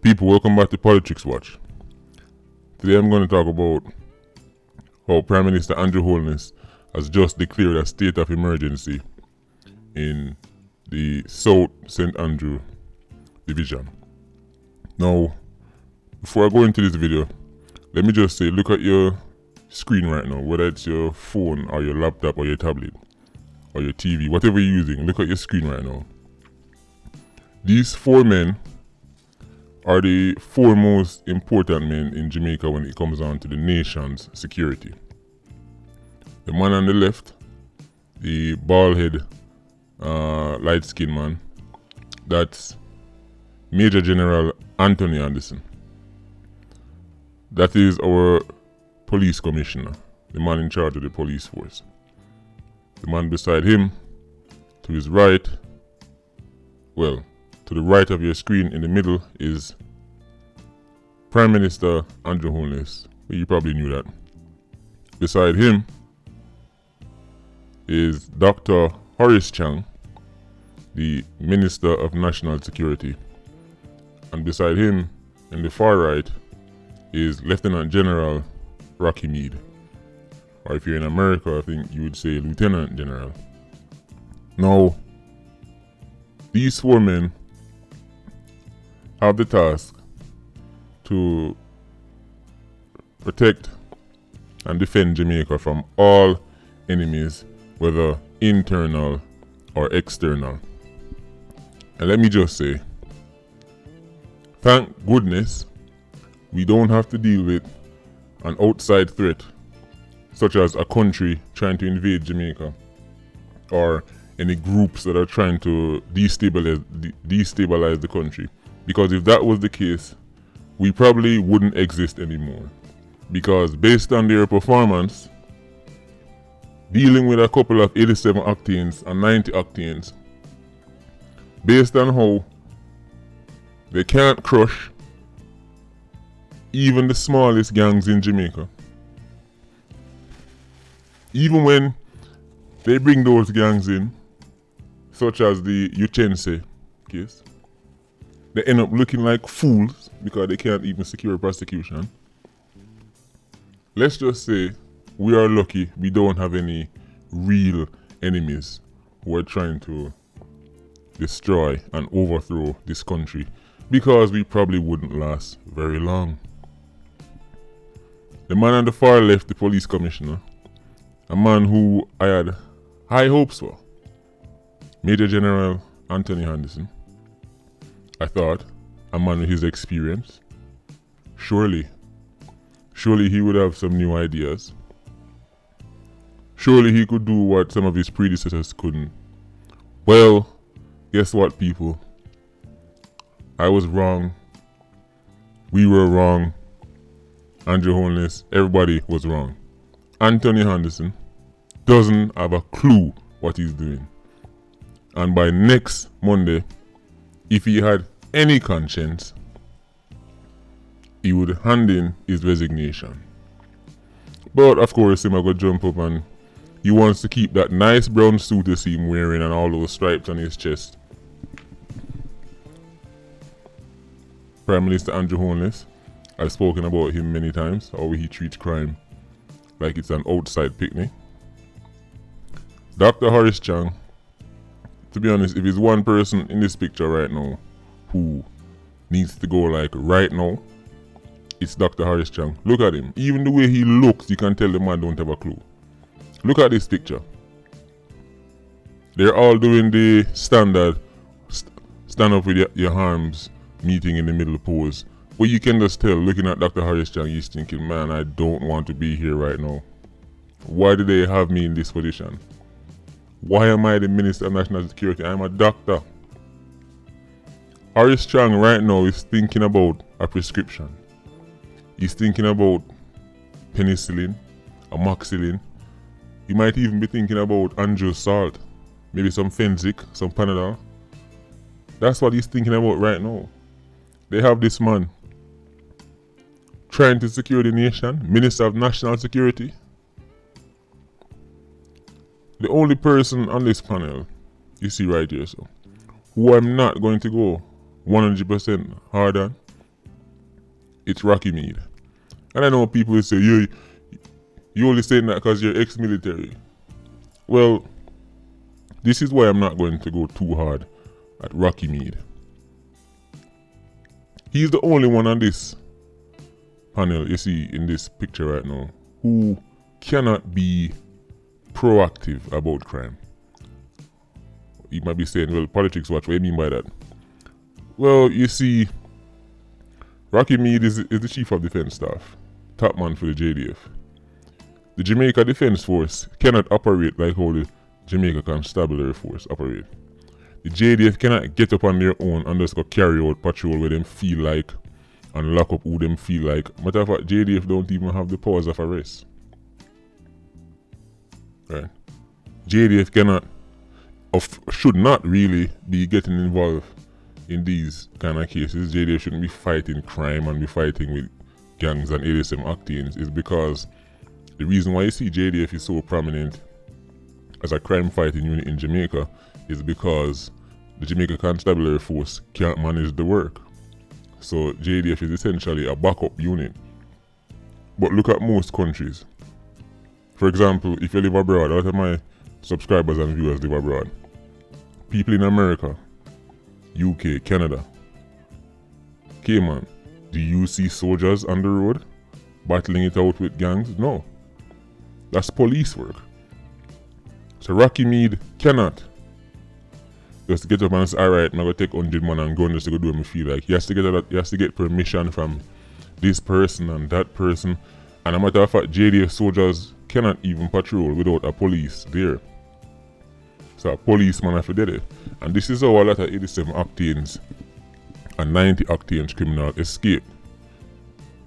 People, welcome back to Politics Watch. Today I'm going to talk about how Prime Minister Andrew Holness has just declared a state of emergency in the South St. Andrew division. Now, before I go into this video, let me just say, look at your screen right now, whether it's your phone or your laptop or your tablet or your TV, whatever you're using, look at your screen right now. These four men are the four most important men in Jamaica when it comes down to the nation's security. The man on the left, the bald-head, light-skinned man, that's Major General Anthony Anderson. That is our police commissioner, the man in charge of the police force. The man beside him, to his right, well, to the right of your screen in the middle is Prime Minister Andrew Holness. You probably knew that. Beside him is Dr. Horace Chang, the Minister of National Security. And beside him, in the far right, is Lieutenant General Rocky Meade. Or if you're in America, I think you would say Lieutenant General. Now, these four men have the task to protect and defend Jamaica from all enemies, whether internal or external. And let me just say, thank goodness we don't have to deal with an outside threat such as a country trying to invade Jamaica or any groups that are trying to destabilize the country. Because if that was the case, we probably wouldn't exist anymore. Because based on their performance, dealing with a couple of 87 octanes and 90 octanes, based on how they can't crush even the smallest gangs in Jamaica. Even when they bring those gangs in, such as the Uchense case, they end up looking like fools because they can't even secure prosecution. Let's just say we are lucky we don't have any real enemies who are trying to destroy and overthrow this country, because we probably wouldn't last very long. The man on the far left, the police commissioner, a man who I had high hopes for, Major General Anthony Anderson. I thought, a man with his experience, surely he would have some new ideas. Surely he could do what some of his predecessors couldn't. Well, guess what, people? I was wrong. We were wrong. Andrew Holness, everybody was wrong. Anthony Anderson doesn't have a clue what he's doing. And by next Monday, if he had any conscience, he would hand in his resignation. But of course, he's going to jump up and he wants to keep that nice brown suit you see him wearing and all those stripes on his chest. Prime Minister Andrew Holness, I've spoken about him many times, how he treats crime like it's an outside picnic. Dr. Horace Chang, to be honest, if there's one person in this picture right now who needs to go like right now, it's Dr. Horace Chang. Look at him. Even the way he looks, you can tell the man don't have a clue. Look at this picture. They're all doing the standard stand up with your arms meeting in the middle pose. But you can just tell, looking at Dr. Horace Chang, he's thinking, man, I don't want to be here right now. Why do they have me in this position? Why am I the Minister of National Security? I'm a doctor. Horace Chang right now is thinking about a prescription. He's thinking about penicillin, amoxicillin. He might even be thinking about Andrew salt, maybe some Fensic, some Panadol. That's what he's thinking about right now. They have this man trying to secure the nation, Minister of National Security. The only person on this panel, you see right here, so, who I'm not going to go 100% hard on, it's Rocky Mead. And I know people will say, you only saying that because you're ex-military. Well, this is why I'm not going to go too hard at Rocky Mead. He's the only one on this panel you see in this picture right now who cannot be proactive about crime. You might be saying, well, Politics Watch, what do you mean by that? Well, you see, Rocky Mead is the Chief of Defence Staff, top man for the JDF. The Jamaica Defence Force cannot operate like how the Jamaica Constabulary Force operate. The JDF cannot get up on their own and just go carry out patrol where them feel like and lock up who them feel like. Matter of fact, JDF don't even have the powers of arrest. Right? JDF cannot, or should not really be getting involved in these kind of cases. JDF shouldn't be fighting crime and be fighting with gangs and ASM Octanes. Is because the reason why you see JDF is so prominent as a crime fighting unit in Jamaica is because the Jamaica Constabulary Force can't manage the work. So JDF is essentially a backup unit. But look at most countries. For example, if you live abroad, a lot of my subscribers and viewers live abroad. People in America, UK, Canada, Cayman, do you see soldiers on the road battling it out with gangs? No. That's police work. So Rocky Mead cannot just get up and say, alright, I'm going to take 100 man and go just to go do what I feel like. He has to get permission from this person and that person. And a matter of fact, JDF soldiers cannot even patrol without a police there. So a policeman have to do it. And this is how a lot of 87 octanes and 90 octanes criminals escape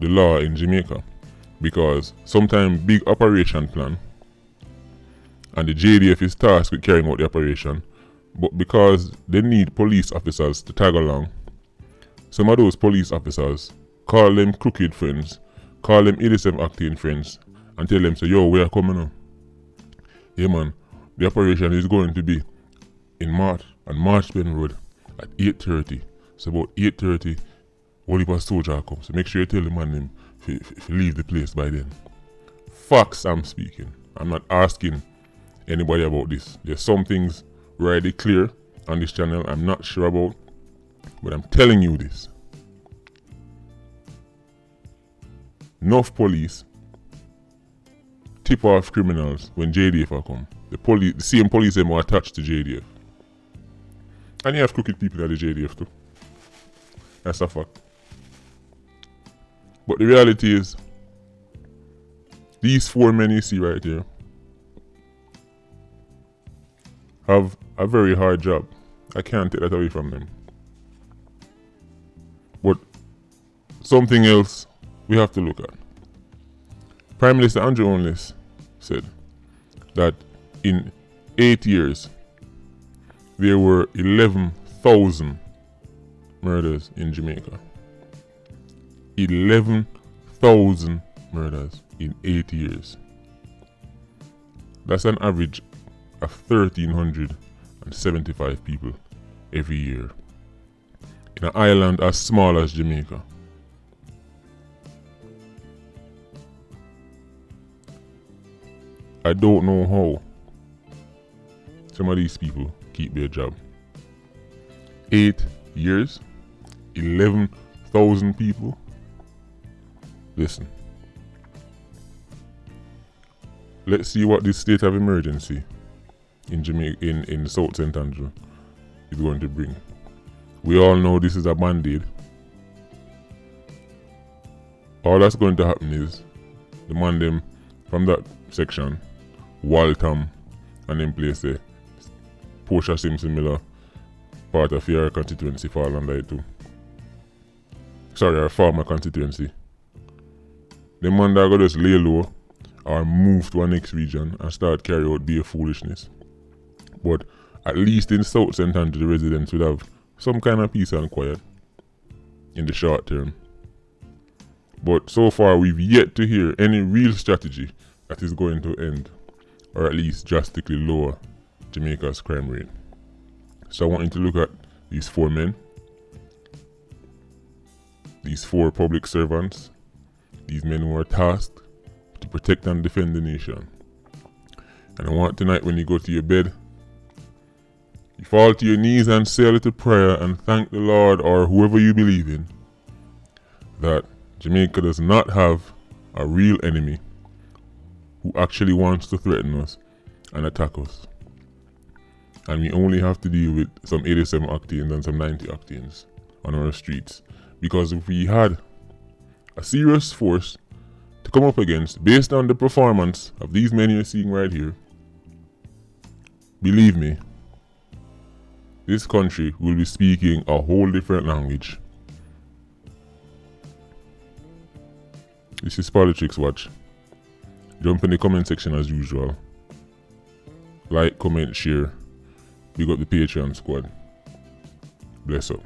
the law in Jamaica. Because sometimes big operation plan and the JDF is tasked with carrying out the operation, but because they need police officers to tag along, some of those police officers call them crooked friends, call them 87 octane friends, and tell them, so yo, we are coming now. Yeah man, the operation is going to be in March, on Marchpen Road at 8:30. So about 8:30, one of our soldiers come. So make sure you tell the man them if you leave the place by then. Facts I'm speaking. I'm not asking anybody about this. There's some things already clear on this channel I'm not sure about, but I'm telling you this. Enough police tip off criminals when JDF are come. The same police them are attached to JDF. And you have crooked people at the JDF too. That's a fact. But the reality is, these four men you see right here have a very hard job. I can't take that away from them. But something else we have to look at. Prime Minister Andrew Holness said that in 8 years there were 11,000 murders in Jamaica. 11,000 murders in 8 years. That's an average of 1,375 people every year in an island as small as Jamaica. I don't know how some of these people keep their job. 8 years, 11,000 people. Listen, let's see what this state of emergency in Jamaica, in South St. Andrew is going to bring. We all know this is a band-aid. All that's going to happen is the man them from that section, Waltham, and then place the Portia Simpson Miller, part of your constituency, fall under it too. Sorry, our farmer constituency. The man that got just lay low or move to our next region and start carry out their foolishness. But at least in South St. Andrew, the residents would have some kind of peace and quiet in the short term. But so far, we've yet to hear any real strategy that is going to end, or at least drastically lower, Jamaica's crime rate. So I want you to look at these four men. these 4 public servants, these men who are tasked to protect and defend the nation. And I want tonight, when you go to your bed, you fall to your knees and say a little prayer and thank the Lord or whoever you believe in that Jamaica does not have a real enemy who actually wants to threaten us and attack us. And we only have to deal with some 87 octanes and some 90 octanes on our streets. Because if we had a serious force to come up against based on the performance of these men you're seeing right here, believe me, this country will be speaking a whole different language. This is Politics Watch. Jump in the comment section as usual. Like, comment, share. Big up the Patreon squad. Bless up.